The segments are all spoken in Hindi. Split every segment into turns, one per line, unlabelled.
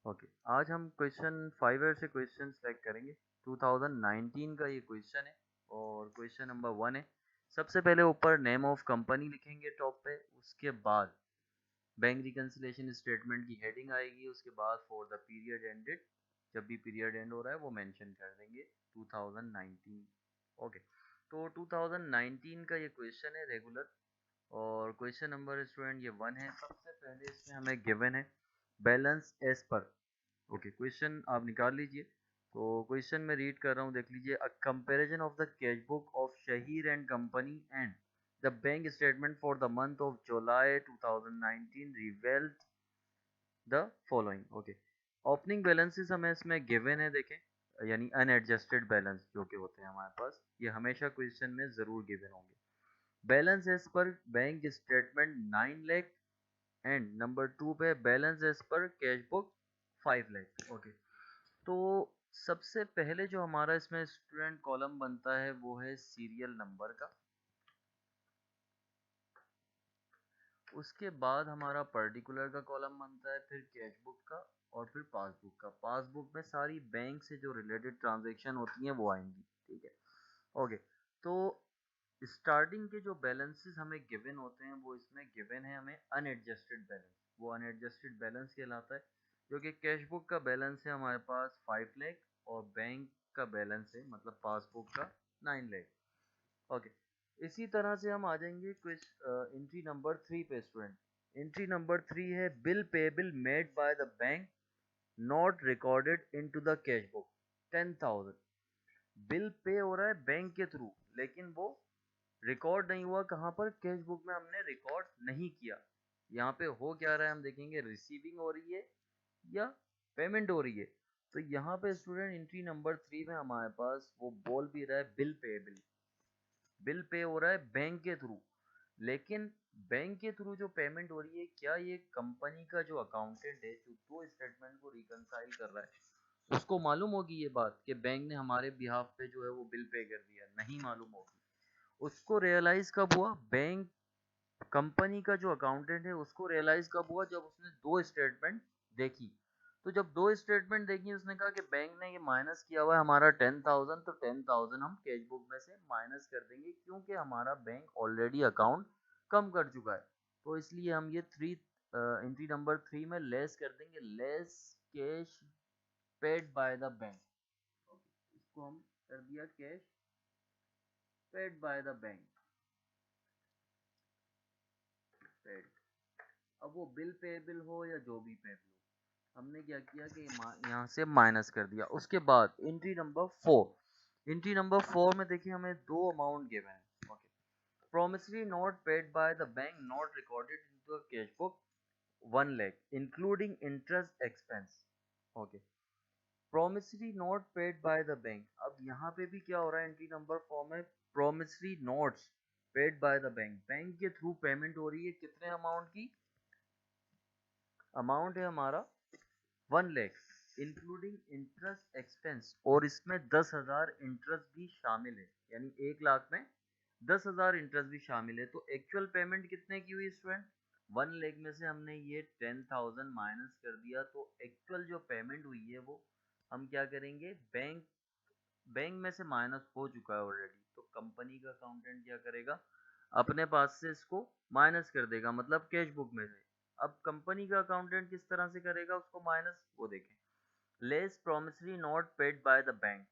ओके, आज हम क्वेश्चन 5 से क्वेश्चन सेलेक्ट करेंगे। 2019 का ये क्वेश्चन है और क्वेश्चन नंबर 1 है। सबसे पहले ऊपर नेम ऑफ कंपनी लिखेंगे टॉप पे, उसके बाद बैंक रिकंसिलेशन स्टेटमेंट की हेडिंग आएगी, उसके बाद फॉर द पीरियड एंडेड, जब भी पीरियड एंड हो रहा है वो मेंशन कर देंगे 2019। ओके, तो 2019 का ये क्वेश्चन है रेगुलर, और क्वेश्चन नंबर स्टूडेंट ये 1 है। सबसे पहले इसमें हमें गिवन है balance as per. Okay, question आप निकाल लीजिए। तो क्वेश्चन में रीड कर रहा हूँ, देख लीजिए। A comparison of the cash book of Shaheer and company and the bank statement for the month of July 2019 revelled the following. Okay, opening balances हमें इसमें गिवन है, देखें, यानी अनएडजस्टेड बैलेंस जो कि होते हैं हमारे पास, ये हमेशा क्वेश्चन में जरूर गिवन होंगे। Balance as per bank statement 9 lakh and number 2 पे balance as per cash book 5 lakh. Okay, तो सबसे पहले जो हमारा इसमें स्टूडेंट कॉलम बनता है वो है सीरियल नंबर का। उसके बाद हमारा पर्टिकुलर का कॉलम बनता है, फिर कैश बुक का, और फिर पासबुक का। पासबुक में सारी बैंक से जो रिलेटेड ट्रांजेक्शन होती हैं वो आएंगी। ठीक है, ओके। तो स्टार्टिंग के जो बैलेंसेस हमें गिवन होते हैं वो इसमें गिवन है हमें अनएडजस्टेड बैलेंस। वो अनएडजस्टेड बैलेंस कहलाता है, जो कि कैश बुक का बैलेंस है हमारे पास 5 लाख, और बैंक का बैलेंस है, मतलब पासबुक का, 9 लाख। ओके, इसी तरह से हम आ जाएंगे कुछ एंट्री नंबर 3 पे स्टूडेंट। एंट्री नंबर 3 है bill payable made by the bank not recorded into the cash book 10,000। Bill pay हो रहा है बैंक के थ्रू, लेकिन वो रिकॉर्ड नहीं हुआ कहाँ पर, कैश बुक में हमने रिकॉर्ड नहीं किया। यहाँ पे हो क्या रहा है हम देखेंगे, रिसीविंग हो रही है या पेमेंट हो रही है। तो यहाँ पे स्टूडेंट एंट्री नंबर 3 में हमारे पास वो बोल भी रहा है बिल पेबल। बिल पे हो रहा है बैंक के थ्रू, लेकिन बैंक के थ्रू जो पेमेंट हो रही है, क्या ये कंपनी का जो अकाउंटेंट है जो दो स्टेटमेंट को रिकंसाइल कर रहा है, उसको मालूम होगी ये बात कि बैंक ने हमारे बिहाफ पे जो है वो बिल पे कर दिया? नहीं मालूम होगी। उसको रियलाइज कब हुआ? बैंक कंपनी का जो अकाउंटेंट है उसको रियलाइज कब हुआ? जब उसने दो स्टेटमेंट देखी। तो जब दो स्टेटमेंट देखी, उसने कहा कि बैंक ने ये माइनस किया हुआ है हमारा 10,000, तो 10,000 हम कैश बुक में से माइनस कर देंगे, क्योंकि हमारा बैंक ऑलरेडी अकाउंट कम कर चुका है। तो इसलिए हम ये एंट्री नंबर 3 में लेस कर देंगे, less cash paid by the bank. इसको हम कर दिया cash paid by the bank, paid. अब वो बिल पेबल हो या जो भी पेबल हो, हमने क्या किया कि यहाँ से माइनस कर दिया। उसके बाद एंट्री नंबर 4। एंट्री नंबर 4 में देखिए हमें दो अमाउंट गिवन है। Okay, promissory note paid by the bank not recorded into a cash book 1 lakh including interest expense। Okay, promissory note paid by the bank। अब यहाँ पे भी क्या हो रहा है, एंट्री नंबर 4 में promissory notes paid by the bank, bank के थ्रू पेमेंट हो रही है। कितने अमाउंट की? अमाउंट है हमारा 1 लाख इंक्लूडिंग इंटरेस्ट एक्सपेंस, और इसमें 10,000 इंटरेस्ट भी शामिल है, यानी 1 लाख में 10,000 इंटरेस्ट भी शामिल है। तो एक्चुअल पेमेंट कितने की हुई स्टूडेंट? 1 लाख में से हमने ये 10,000 माइनस कर दिया, तो एक्चुअल जो पेमेंट हुई है वो हम क्या करेंगे, बैंक बैंक में से माइनस हो चुका है ऑलरेडी। तो कंपनी का अकाउंटेंट क्या करेगा, अपने पास से इसको माइनस कर देगा, मतलब कैश बुक में से। अब कंपनी का अकाउंटेंट किस तरह से करेगा उसको माइनस, वो देखें। Less promissory not paid by the bank,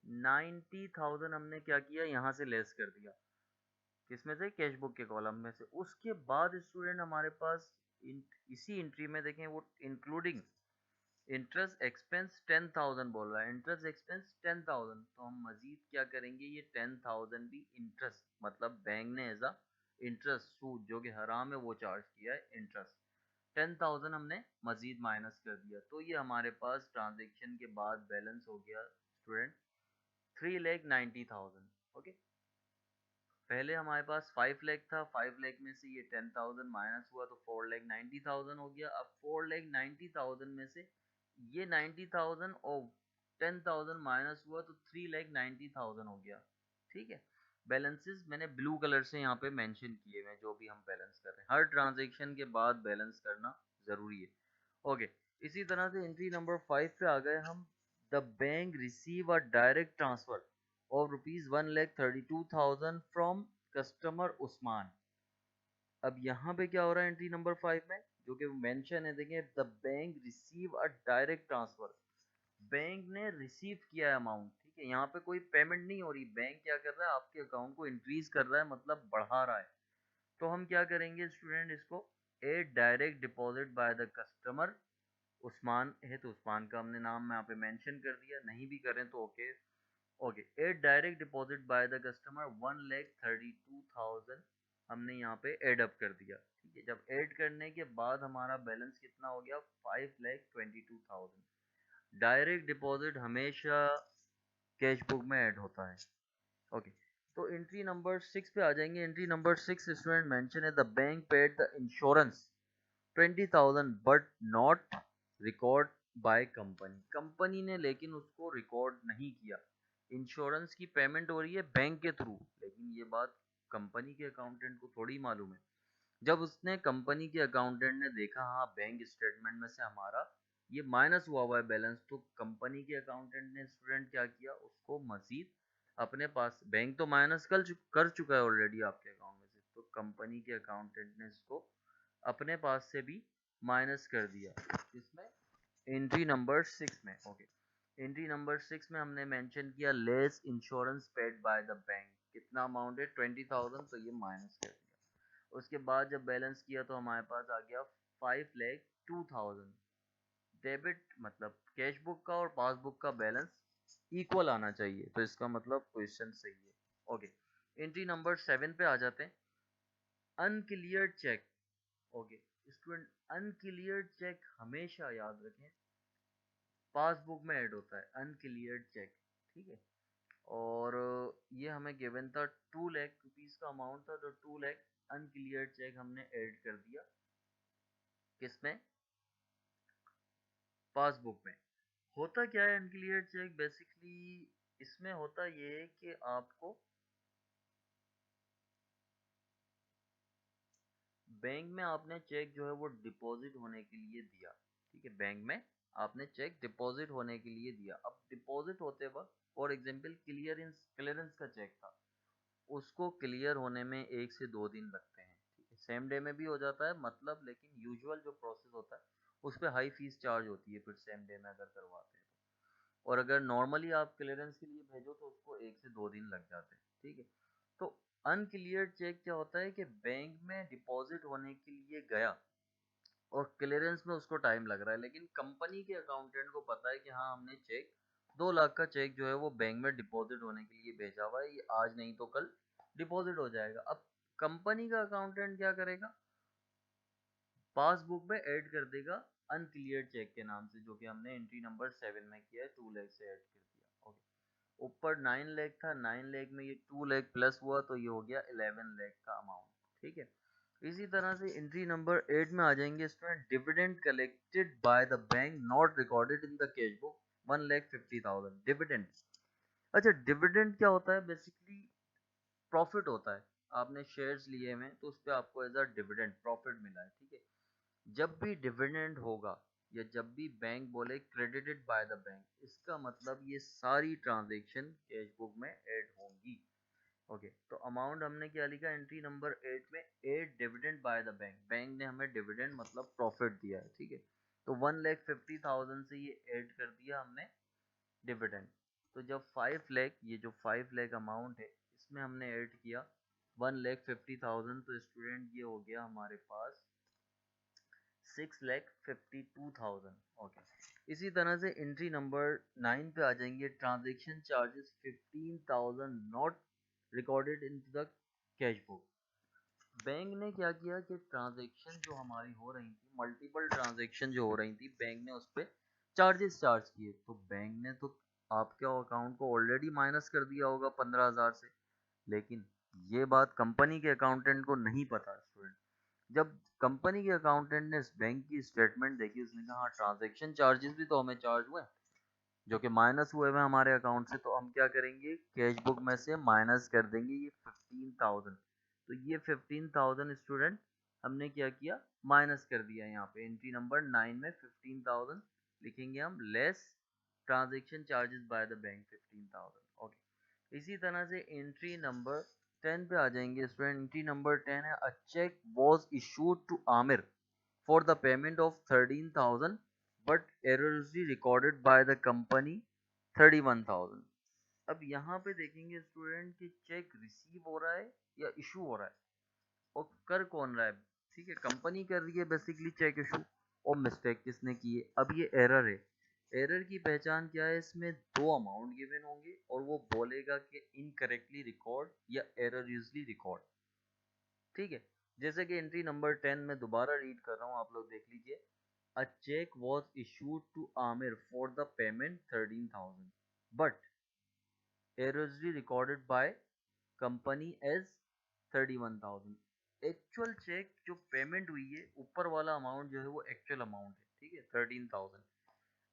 90,000 हमने क्या किया, यहाँ से लेस कर दिया, किसमें से? कैश बुक के कॉलम में से। उसके बाद स्टूडेंट हमारे पास इसी एंट्री में देखें, वो इंक्लूडिंग इंटरेस्ट एक्सपेंस 10,000 बोल रहा है, इंटरेस्ट एक्सपेंस 10,000। तो हम मजीद क्या करेंगे, ये 10,000 भी इंटरेस्ट, मतलब बैंक ने एज अ इंटरेस्ट, सूद जो कि हराम है, वो चार्ज किया है इंटरेस्ट। 10,000 हमने मजीद माइनस कर दिया। तो ये हमारे पास ट्रांजेक्शन के बाद बैलेंस हो गया स्टूडेंट 3,90,000। ओके, पहले हमारे पास 5 लाख था, 5 लाख में से ये 10,000 माइनस हुआ तो 4,90,000 हो गया। अब 4,90,000 में से ये 90,000 और 10,000 माइनस हुआ तो 3,90,000 हो गया। ठीक है, बैलेंसेस मैंने ब्लू कलर से यहाँ पे मेंशन किए हुए हैं, जो भी हम बैलेंस कर रहे हैं। हर ट्रांजेक्शन के बाद बैलेंस करना जरूरी है। ओके, इसी तरह से एंट्री नंबर 5 पे आ गए हम। The bank receive a direct transfer of ₹1,32,000 from customer Usman. अब यहाँ पे क्या हो रहा है एंट्री नंबर 5 में, जो कि मेंशन है, देखिए the bank receive a direct transfer. Bank ने रिसीव किया है अमाउंट, ठीक है, यहाँ पे कोई पेमेंट नहीं हो रही, बैंक क्या कर रहा है आपके अकाउंट को इंक्रीज कर रहा है, मतलब बढ़ा रहा है। तो हम क्या करेंगे स्टूडेंट, इसको a direct deposit by the customer Usman है, तो उस्मान का हमने नाम यहाँ पे मेंशन कर दिया, नहीं भी करें तो okay. Okay, A direct deposit by the customer 1,32,000 हमने यहाँ पे एड अप कर दिया, ठीक है। जब ऐड करने के बाद हमारा बैलेंस कितना हो गया, 5,22,000। डायरेक्ट डिपॉजिट हमेशा कैश बुक में ऐड होता है। ओके, तो एंट्री नंबर 6 पे आ जाएंगे। एंट्री नंबर 6 स्टूडेंट मेंशन है the bank paid the insurance 20,000 but not record by company. Company ने लेकिन उसको रिकॉर्ड नहीं किया। इंश्योरेंस की पेमेंट हो रही है बैंक के थ्रू, लेकिन ये बात कंपनी के अकाउंटेंट को थोड़ी मालूम है। जब उसने कंपनी के अकाउंटेंट ने देखा हाँ बैंक स्टेटमेंट में से हमारा ये माइनस हुआ है बैलेंस, तो कंपनी के अकाउंटेंट ने स्टूडेंट क्या किया, उसको मजीद अपने पास, बैंक तो माइनस कर चुका है ऑलरेडी आपके अकाउंट में से, तो कंपनी के अकाउंटेंट ने इसको अपने पास से भी माइनस कर दिया। इसमें एंट्री नंबर 6 में। ओके, एंट्री नंबर 6 में हमने मेंशन किया less insurance paid by the bank. कितना अमाउंट है, 20,000, तो ये माइनस कर दिया। उसके बाद जब बैलेंस किया तो हमारे पास आ गया 5,02,000। डेबिट मतलब कैश बुक का और पासबुक का बैलेंस इक्वल आना चाहिए, तो इसका मतलब क्वेश्चन सही है। ओके, एंट्री नंबर 7 पे आ जाते हैं। Unclear cheque. Okay student, unclear cheque हमेशा याद रखें पासबुक में ऐड होता है, अनक्लियर चेक, ठीक है। और ये हमें गिवन था 2 लाख रुपीस का अमाउंट था, तो 2 लाख अनक्लियर चेक हमने ऐड कर दिया किसमें, पासबुक में। होता क्या है अनक्लियर चेक, बेसिकली इसमें होता ये है कि आपको बैंक में आपने चेक जो है वो डिपॉजिट होने के लिए दिया, ठीक है, बैंक में आपने चेक डिपॉजिट होने के लिए दिया। अब डिपॉजिट होते वक्त फॉर एग्जांपल क्लियरेंस का चेक था, उसको क्लियर होने में 1 से 2 दिन लगते हैं, ठीक है, सेम डे में भी हो जाता है मतलब, लेकिन यूजुअल जो प्रोसेस होता है उस पर हाई फीस चार्ज होती है फिर सेम डे में अगर करवाते हैं तो। और अगर नॉर्मली आप क्लियरेंस के लिए भेजो तो उसको 1 से 2 दिन लग जाते हैं, ठीक है। तो अनक्लियर चेक क्या होता है कि बैंक में डिपॉजिट होने के लिए गया और क्लियरेंस में उसको टाइम लग रहा है, लेकिन कंपनी के अकाउंटेंट को पता है कि हाँ हमने चेक 2 लाख का चेक जो है वो बैंक में डिपॉजिट होने के लिए भेजा हुआ है, ये आज नहीं तो कल डिपॉजिट हो जाएगा। अब कंपनी का अकाउंटेंट क्या करेगा, पासबुक में ऐड कर देगा अनक्लियर चेक के नाम से, जो कि हमने एंट्री नंबर 7 में किया है, 2 लाख से ऐड कर दिया। ओके, ऊपर 9 लाख था, 9 लाख में ये 2 लाख प्लस हुआ तो ये हो गया 11 लाख का अमाउंट, ठीक है। इसी तरह से एंट्री नंबर 8 में आ जाएंगे student, dividend collected by the bank not recorded in the cash book 1,50,000। Dividend, अच्छा डिविडेंड क्या होता है, बेसिकली प्रॉफिट होता है, आपने शेयर्स लिए हुए तो उस पर आपको एज अ डिविडेंड प्रॉफिट मिला है, ठीक है। जब भी डिविडेंड होगा या जब भी बैंक बोले क्रेडिटेड बाय द बैंक, इसका मतलब ये सारी ट्रांजेक्शन कैश बुक में ऐड होंगी। ओके, तो अमाउंट हमने क्या लिखा एंट्री नंबर 8 में, 8 dividend by the bank, bank ने हमें डिविडेंड मतलब प्रॉफिट दिया है, ठीक है। तो 1,50,000 से ये ऐड कर दिया हमने डिविडेंड। तो जब 5 लाख, ये जो 5 लाख अमाउंट है इसमें हमने ऐड किया 1,50,000, तो स्टूडेंट ये हो गया हमारे पास 6,52,000। ओके, इसी तरह से एंट्री नंबर 9 पे आ जाएंगे, transaction charges 15,000 not recorded in the cash book. Bank ने क्या किया कि ट्रांजेक्शन जो हमारी हो रही थी, मल्टीपल ट्रांजेक्शन जो हो रही थी, बैंक ने उस पर चार्जेस चार्ज किए, तो बैंक ने तो आपके अकाउंट को ऑलरेडी माइनस कर दिया होगा 15,000 से, लेकिन ये बात कंपनी के अकाउंटेंट को नहीं पता स्टूडेंट। जब कंपनी के अकाउंटेंट ने इस बैंक की स्टेटमेंट देखी, उसने कहा हाँ ट्रांजेक्शन चार्जेस भी तो हमें चार्ज हुए जो कि माइनस हुए हुए हमारे अकाउंट से, तो हम क्या करेंगे कैश बुक में से माइनस कर देंगे ये 15,000। तो ये 15,000 स्टूडेंट हमने क्या किया, माइनस कर दिया। यहाँ पे एंट्री नंबर 9 में 15,000 लिखेंगे हम, less transaction charges by the bank 15,000। Okay, इसी तरह से एंट्री नंबर 10 पे आ जाएंगे स्टूडेंट। एंट्री नंबर 10 है, a cheque was issued to Aamir for the payment of 13,000 but erroneously recorded by the company 31,000। अब यहाँ पे देखेंगे स्टूडेंट कि चेक रिसीव हो रहा है या इशू हो रहा है, और कर कौन रहा है, ठीक है, कंपनी कर रही है बेसिकली चेक इशू, और मिस्टेक किसने की है। अब ये एरर है, एरर की पहचान क्या है, इसमें दो अमाउंट गिवन होंगे और वो बोलेगा कि इनकरेक्टली रिकॉर्ड या एरर यूजली रिकॉर्ड, ठीक है। जैसे कि एंट्री नंबर 10 में दोबारा रीड कर रहा हूँ, आप लोग देख लीजिए। A cheque was issued to Aamir for the payment 13,000 but erroneously recorded by company as 31,000। Actual cheque जो पेमेंट हुई है, ऊपर वाला अमाउंट जो है वो एक्चुअल अमाउंट है, ठीक है, 13,000,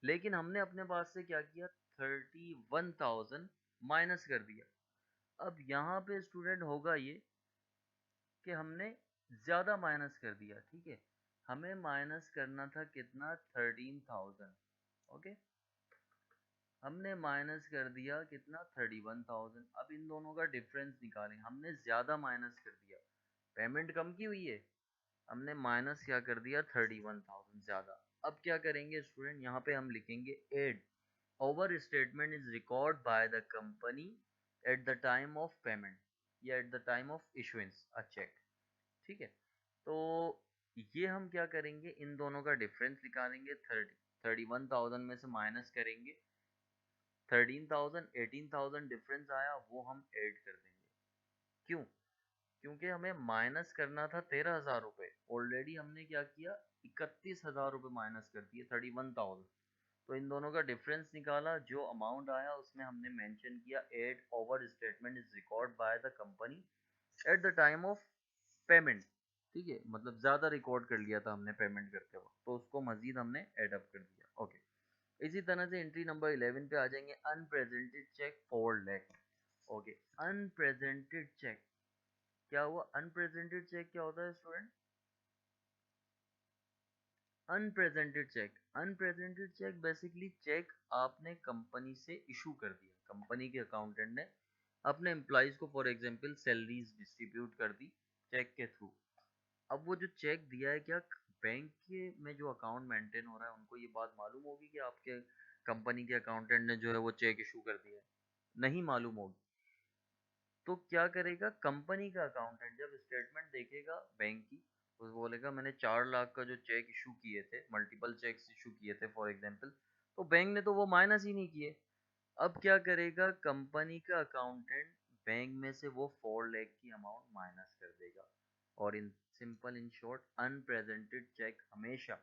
लेकिन हमने अपने पास से क्या किया, 31,000 माइनस कर दिया। अब यहाँ पे स्टूडेंट होगा ये कि हमने ज़्यादा माइनस कर दिया, ठीक है, हमें माइनस करना था कितना, 13,000। ओके, हमने माइनस कर दिया कितना, 31,000। अब इन दोनों का डिफरेंस निकालें, हमने ज़्यादा माइनस कर दिया, पेमेंट कम की हुई है, हमने माइनस क्या कर दिया, 31,000 ज़्यादा। अब क्या करेंगे स्टूडेंट, यहाँ पे हम लिखेंगे add over statement is record by the company at the time of payment या at the time of issuance a cheque, ठीक है। तो ये हम क्या करेंगे, इन दोनों का डिफरेंस निकालेंगे, 31,000 में से माइनस करेंगे 13,000, 18,000 डिफरेंस आया, वो हम ऐड कर देंगे। क्यों, क्योंकि हमें माइनस करना था 13,000 रुपये, ऑलरेडी हमने क्या किया, 31,000 रुपये माइनस कर दिए 31,000। तो इन दोनों का डिफरेंस निकाला, जो अमाउंट आया उसमें हमने मेंशन किया add over statement is record by the company at the time of payment, ठीक है, मतलब ज़्यादा रिकॉर्ड कर लिया था हमने पेमेंट करते वक्त, तो उसको मजीद हमने एड अप कर दिया। ओके, इसी तरह से एंट्री नंबर 11 पे आ जाएंगे, unpresented cheque 4 lakh. Okay, unpresented cheque क्या हुआ, अनप्रेजेंटेड चेक क्या होता है student, unpresented cheque, unpresented cheque basically cheque आपने कंपनी से इशू कर दिया, कंपनी के अकाउंटेंट ने अपने एम्प्लॉयज को फॉर एग्जांपल सैलरीज डिस्ट्रीब्यूट कर दी चेक के थ्रू। अब वो जो चेक दिया है, क्या बैंक के में जो अकाउंट मेंटेन हो रहा है उनको ये बात मालूम होगी कि आपके कंपनी के अकाउंटेंट ने जो है वो चेक इशू कर दिया है, नहीं मालूम होगी। तो क्या करेगा कंपनी का अकाउंटेंट, जब स्टेटमेंट देखेगा बैंक की, तो बोलेगा मैंने 4 लाख का जो चेक इशू किए थे, मल्टीपल चेक्स इशू किए थे फॉर एग्जांपल, तो बैंक ने तो वो माइनस ही नहीं किए। अब क्या करेगा कंपनी का अकाउंटेंट, बैंक में से वो 4 लाख की अमाउंट माइनस कर देगा, और in simple in short unpresented cheque हमेशा,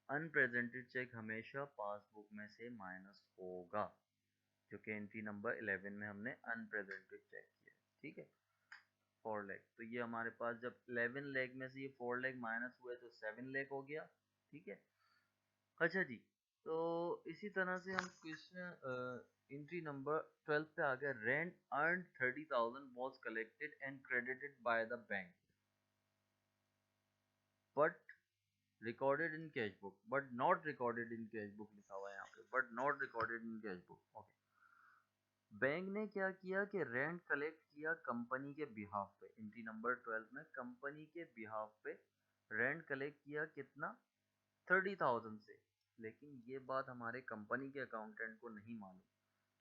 अनप्रेजेंटेड चेक हमेशा पासबुक में से माइनस होगा, जो कि एंट्री नंबर 11 में हमने अनप्रेजेंटेड चेक किया, ठीक है, 4 लाख। तो ये हमारे पास जब 11 लाख में से ये 4 लाख माइनस हुए तो 7 लाख हो गया, ठीक है। अच्छा जी, तो इसी तरह से हम क्वेश्चन एंट्री नंबर 12 पे आ गए, rent earn 30,000 was collected and credited by the bank but recorded in cash book, but not recorded in cash book लिखा हुआ है यहाँ पे, but not recorded in cash book. Okay, bank ने क्या किया कि रेंट कलेक्ट किया कंपनी के बिहाफ पे, एंट्री नंबर 12 में कंपनी के बिहाफ पे रेंट कलेक्ट किया कितना, 30,000 से, लेकिन ये बात हमारे कंपनी के अकाउंटेंट को नहीं मालूम।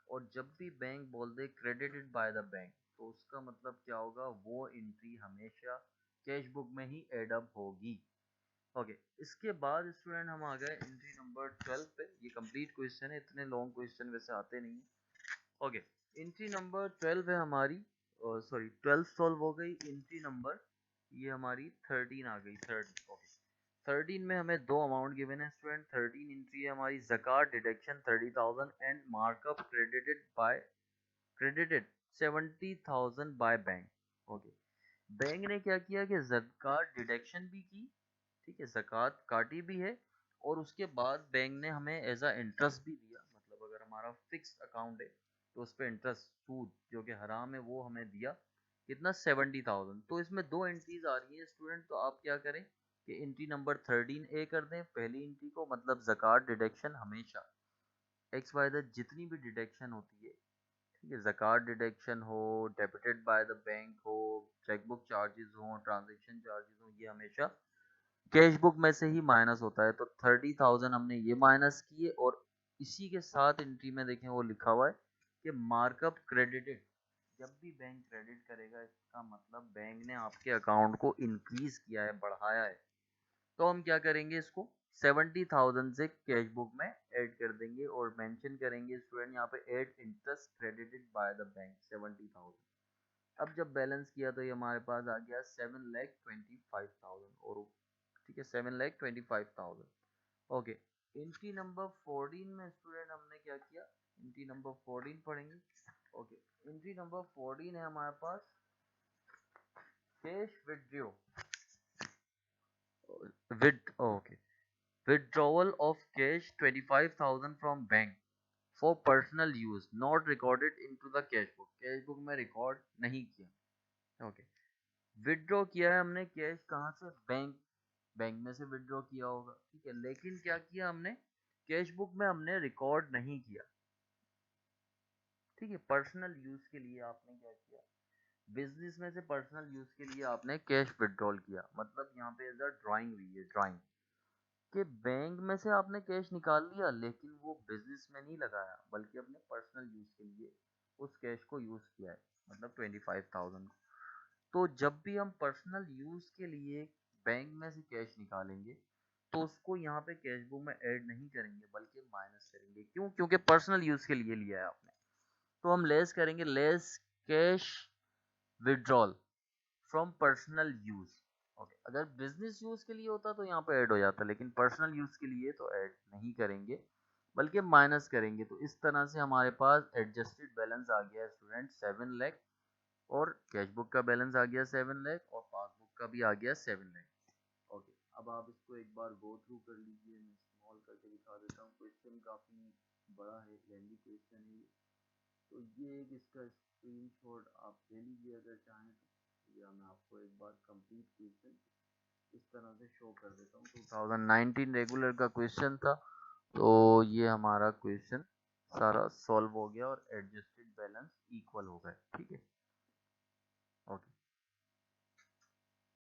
और जब भी बैंक बोल दे क्रेडिटेड बाय द बैंक, तो उसका मतलब क्या होगा, वो एंट्री हमेशा कैश बुक में ही एड अप होगी। ओके, इसके बाद स्टूडेंट हम आ गए एंट्री नंबर 12 पे। ये कंप्लीट क्वेश्चन है, इतने लॉन्ग क्वेश्चन वैसे आते नहीं है। ओके, एंट्री नंबर 12 है हमारी, सॉरी 12 सॉल्व हो गई, एंट्री नंबर ये हमारी 13 आ गई, 13। ओके, 13 में हमें दो अमाउंट गिवन है स्टूडेंट। 13 एंट्री है हमारी, zakat deduction 30,000 and markup credited 70,000 by bank. Okay, bank ने क्या किया कि ज़कात डिडक्शन भी की, ठीक है, ज़कात काटी भी है, और उसके बाद बैंक ने हमें एज अ इंटरेस्ट भी दिया, मतलब अगर हमारा फिक्स अकाउंट है तो उस पर इंटरेस्ट सूद जो कि हराम है वो हमें दिया कितना 70,000। तो इसमें दो एंट्रीज आ रही है स्टूडेंट, तो आप क्या करें कि एंट्री नंबर 13 ए कर दें पहली एंट्री को, मतलब ज़कात डिडक्शन हमेशा एक्स वाई जेड जितनी भी डिडक्शन होती है, ठीक है, ज़कात डिडक्शन हो, डेबिटेड बाय द बैंक हो, चेकबुक चार्जेस हो, ट्रांजैक्शन चार्जेस हो, ये हमेशा कैश बुक में से ही माइनस होता है। तो 30,000 हमने ये माइनस किए, और इसी के साथ एंट्री में देखें वो लिखा हुआ है कि मार्कअप क्रेडिटेड। जब भी बैंक क्रेडिट करेगा इसका मतलब बैंक ने आपके अकाउंट को इंक्रीज किया है, बढ़ाया है। तो हम क्या करेंगे, इसको 70,000 से कैश बुक में ऐड कर देंगे और मेंशन करेंगे स्टूडेंट यहाँ पे add interest credited by the bank 70,000। अब जब बैलेंस किया तो ये हमारे पास आ गया 7,25,000, और ठीक है 7,25,000। ओके, एंट्री नंबर 14 में स्टूडेंट हमने क्या किया, एंट्री नंबर 14 पढ़ेंगे। ओके, एंट्री नंबर 14 है हमारे पास cash withdraw with okay withdrawal of cash 25,000 from bank for personal use not recorded into the cash book। Cash book में रिकॉर्ड नहीं किया। ओके, विड्रॉ किया है हमने कैश कहाँ से, बैंक, बैंक में से विड्रॉ किया होगा, ठीक है, लेकिन क्या किया हमने, कैश बुक में हमने रिकॉर्ड नहीं किया, ठीक है, पर्सनल यूज के लिए आपने क्या किया, बिजनेस में से पर्सनल यूज के लिए आपने कैश विड्रॉल किया, मतलब यहाँ पे एज अ ड्राइंग हुई है, ड्राइंग कि बैंक में से आपने कैश निकाल लिया लेकिन वो बिजनेस में नहीं लगाया बल्कि अपने पर्सनल यूज के लिए उस कैश को यूज किया है, मतलब 25,000। तो जब भी हम पर्सनल यूज के लिए बैंक में से कैश निकालेंगे तो उसको यहाँ पे कैश बुक में ऐड नहीं करेंगे बल्कि माइनस करेंगे। क्यों? क्योंकि पर्सनल यूज के लिए लिया है आपने। तो हम लेस करेंगे, less cash withdrawal from personal use. Okay, अगर बिजनेस यूज के लिए होता तो यहाँ पे ऐड हो जाता, लेकिन पर्सनल यूज के लिए तो ऐड नहीं करेंगे बल्कि माइनस करेंगे। तो इस तरह से हमारे पास एडजस्टेड बैलेंस आ गया स्टूडेंट 7 लाख, और कैश बुक का बैलेंस आ गया 7 लाख, और पासबुक का भी आ गया 7 लाख। ओके, अब आप इसको एक बार गो थ्रू कर लीजिए, मैं स्मॉल करके दिखा देता हूँ। क्वेश्चन काफ़ी बड़ा है, लेंदी क्वेश्चन है, तो ये एक इसका स्क्रीनशॉट आप ले लीजिए अगर चाहें तो, या मैं आपको एक बार कंप्लीट क्वेश्चन इस तरह से शो कर देता हूँ। 2019 रेगुलर का क्वेश्चन था, तो ये हमारा क्वेश्चन सारा सॉल्व हो गया और एडजस्टेड बैलेंस इक्वल हो गए, ठीक है।